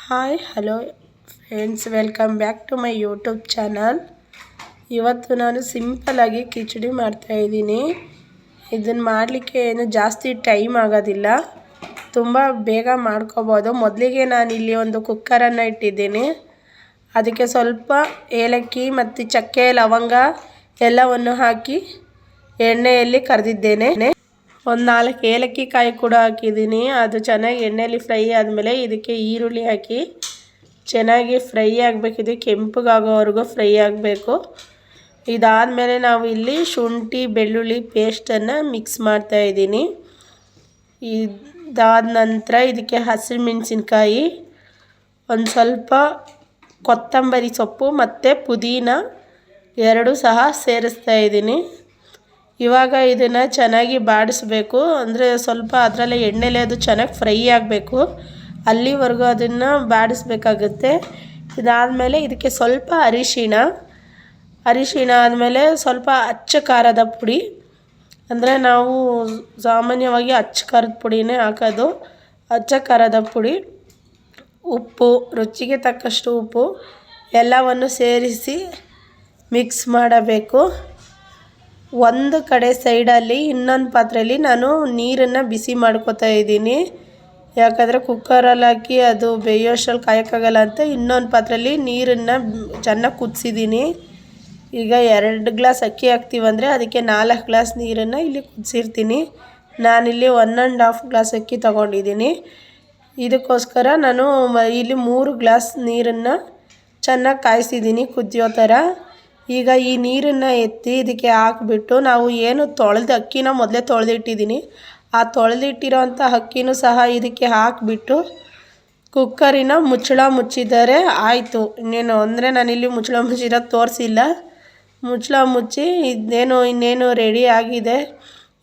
Hi hello friends, welcome back to my YouTube channel. ಇವತ್ತು ನಾನು ಸಿಂಪಲ್ಲಾಗಿ ಕಿಚಡಿ ಮಾಡ್ತಾಯಿದ್ದೀನಿ. ಇದನ್ನು ಮಾಡಲಿಕ್ಕೆ ಏನು ಜಾಸ್ತಿ ಟೈಮ್ ಆಗೋದಿಲ್ಲ, ತುಂಬ ಬೇಗ ಮಾಡ್ಕೋಬೋದು. ಮೊದಲಿಗೆ ನಾನಿಲ್ಲಿ ಒಂದು ಕುಕ್ಕರನ್ನು ಇಟ್ಟಿದ್ದೀನಿ. ಅದಕ್ಕೆ ಸ್ವಲ್ಪ ಏಲಕ್ಕಿ ಮತ್ತು ಚಕ್ಕೆ ಲವಂಗ ಎಲ್ಲವನ್ನು ಹಾಕಿ ಎಣ್ಣೆಯಲ್ಲಿ ಕರೆದಿದ್ದೇನೆ. ಒಂದು 4 ಏಲಕ್ಕಿ ಕಾಯಿ ಕೂಡ ಹಾಕಿದ್ದೀನಿ. ಅದು ಚೆನ್ನಾಗಿ ಎಣ್ಣೆಯಲ್ಲಿ ಫ್ರೈ ಆದಮೇಲೆ ಇದಕ್ಕೆ ಈರುಳ್ಳಿ ಹಾಕಿ ಚೆನ್ನಾಗಿ ಫ್ರೈ ಆಗಬೇಕು. ಇದು ಕೆಂಪಗಾಗೋವರೆಗೂ ಫ್ರೈ ಆಗಬೇಕು. ಇದಾದಮೇಲೆ ನಾವು ಇಲ್ಲಿ ಶುಂಠಿ ಬೆಳ್ಳುಳ್ಳಿ ಪೇಸ್ಟನ್ನು ಮಿಕ್ಸ್ ಮಾಡ್ತಾಯಿದ್ದೀನಿ. ಇದಾದ ನಂತರ ಇದಕ್ಕೆ ಹಸಿಮೆಣಸಿನ್ಕಾಯಿ, ಒಂದು ಸ್ವಲ್ಪ ಕೊತ್ತಂಬರಿ ಸೊಪ್ಪು ಮತ್ತು ಪುದೀನ ಎರಡೂ ಸಹ ಸೇರಿಸ್ತಾ ಇದ್ದೀನಿ. ಇವಾಗ ಇದನ್ನು ಚೆನ್ನಾಗಿ ಬಾಡಿಸ್ಬೇಕು. ಅಂದರೆ ಸ್ವಲ್ಪ ಅದರಲ್ಲೇ ಎಣ್ಣೆಲೆ ಅದು ಚೆನ್ನಾಗಿ ಫ್ರೈ ಆಗಬೇಕು, ಅಲ್ಲಿವರೆಗೂ ಅದನ್ನು ಬಾಡಿಸ್ಬೇಕಾಗುತ್ತೆ. ಇದಾದಮೇಲೆ ಇದಕ್ಕೆ ಸ್ವಲ್ಪ ಅರಿಶಿಣ ಆದಮೇಲೆ ಸ್ವಲ್ಪ ಅಚ್ಚ ಖಾರದ ಪುಡಿ, ಅಂದರೆ ನಾವು ಸಾಮಾನ್ಯವಾಗಿ ಅಚ್ಚ ಖಾರದ ಪುಡಿನೇ ಹಾಕೋದು. ಅಚ್ಚ ಖಾರದ ಪುಡಿ, ಉಪ್ಪು, ರುಚಿಗೆ ತಕ್ಕಷ್ಟು ಉಪ್ಪು ಎಲ್ಲವನ್ನು ಸೇರಿಸಿ ಮಿಕ್ಸ್ ಮಾಡಬೇಕು. ಒಂದು ಕಡೆ ಸೈಡಲ್ಲಿ ಇನ್ನೊಂದು ಪಾತ್ರೆಯಲ್ಲಿ ನಾನು ನೀರನ್ನು ಬಿಸಿ ಮಾಡ್ಕೊತಾ ಇದ್ದೀನಿ. ಯಾಕಂದರೆ ಕುಕ್ಕರಲ್ಲಿ ಹಾಕಿ ಅದು ಬೇಯೋಷ್ಟರಲ್ಲಿ ಕಾಯೋಕ್ಕಾಗಲ್ಲ ಅಂತ ಇನ್ನೊಂದು ಪಾತ್ರೆಯಲ್ಲಿ ನೀರನ್ನು ಚೆನ್ನಾಗಿ ಕುದಿಸಿದ್ದೀನಿ. ಈಗ 2 ಗ್ಲಾಸ್ ಅಕ್ಕಿ ಹಾಕ್ತೀವಂದರೆ ಅದಕ್ಕೆ 4 ಗ್ಲಾಸ್ ನೀರನ್ನು ಇಲ್ಲಿ ಕುದಿಸಿರ್ತೀನಿ. ನಾನಿಲ್ಲಿ 1.5 ಗ್ಲಾಸ್ ಅಕ್ಕಿ ತೊಗೊಂಡಿದ್ದೀನಿ. ಇದಕ್ಕೋಸ್ಕರ ನಾನು ಇಲ್ಲಿ 3 ಗ್ಲಾಸ್ ನೀರನ್ನು ಚೆನ್ನಾಗಿ ಕಾಯಿಸಿದ್ದೀನಿ ಕುದಿಯೋ ಥರ. ಈಗ ಈ ನೀರನ್ನು ಎತ್ತಿ ಇದಕ್ಕೆ ಹಾಕಿಬಿಟ್ಟು ನಾವು ಏನು ಅಕ್ಕಿನ ಮೊದಲೇ ತೊಳೆದಿಟ್ಟಿದ್ದೀನಿ, ಆ ತೊಳೆದಿಟ್ಟಿರೋಂಥ ಅಕ್ಕಿನೂ ಸಹ ಇದಕ್ಕೆ ಹಾಕಿಬಿಟ್ಟು ಕುಕ್ಕರಿನ ಮುಚ್ಚಳ ಮುಚ್ಚಿದರೆ ಆಯಿತು. ಇನ್ನೇನು ಅಂದರೆ ನಾನಿಲ್ಲಿ ಮುಚ್ಚಳ ಮುಚ್ಚಿರೋದು ತೋರಿಸಿಲ್ಲ. ಮುಚ್ಚಳ ಮುಚ್ಚಿ ಇನ್ನೇನು ರೆಡಿ ಆಗಿದೆ.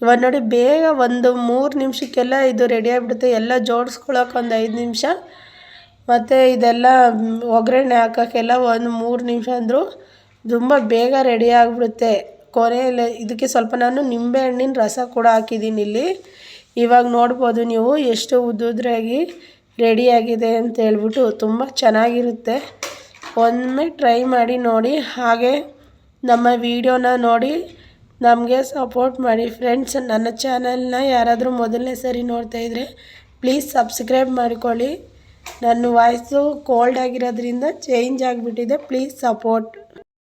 ಇವಾಗ ನೋಡಿ, ಬೇಗ ಒಂದು 3 ನಿಮಿಷಕ್ಕೆಲ್ಲ ಇದು ರೆಡಿ ಆಗಿಬಿಡುತ್ತೆ. ಎಲ್ಲ ಜೋಡಿಸ್ಕೊಳ್ಳೋಕೆ ಒಂದು 5 ನಿಮಿಷ, ಮತ್ತು ಇದೆಲ್ಲ ಒಗ್ಗರಣೆ ಹಾಕೋಕ್ಕೆಲ್ಲ ಒಂದು 3 ನಿಮಿಷ ಅಂದರೂ ತುಂಬ ಬೇಗ ರೆಡಿ ಆಗಿಬಿಡುತ್ತೆ. ಕೊನೆಯಲ್ಲಿ ಇದಕ್ಕೆ ಸ್ವಲ್ಪ ನಾನು ನಿಂಬೆಹಣ್ಣಿನ ರಸ ಕೂಡ ಹಾಕಿದ್ದೀನಿ ಇಲ್ಲಿ. ಇವಾಗ ನೋಡ್ಬೋದು ನೀವು ಎಷ್ಟು ಉದ್ದುದ್ರಾಗಿ ರೆಡಿಯಾಗಿದೆ ಅಂತ ಹೇಳ್ಬಿಟ್ಟು. ತುಂಬ ಚೆನ್ನಾಗಿರುತ್ತೆ. ಒಮ್ಮೆ ಟ್ರೈ ಮಾಡಿ ನೋಡಿ. ಹಾಗೆ ನಮ್ಮ ವಿಡಿಯೋನ ನೋಡಿ ನಮಗೆ ಸಪೋರ್ಟ್ ಮಾಡಿ ಫ್ರೆಂಡ್ಸ್. ನನ್ನ ಚಾನಲ್ನ ಯಾರಾದರೂ ಮೊದಲನೇ ಸರಿ ನೋಡ್ತಾಯಿದ್ರೆ ಪ್ಲೀಸ್ ಸಬ್ಸ್ಕ್ರೈಬ್ ಮಾಡಿಕೊಳ್ಳಿ. ನನ್ನ ವಾಯ್ಸು ಕೋಲ್ಡ್ ಆಗಿರೋದ್ರಿಂದ ಚೇಂಜ್ ಆಗಿಬಿಟ್ಟಿದೆ. Please support.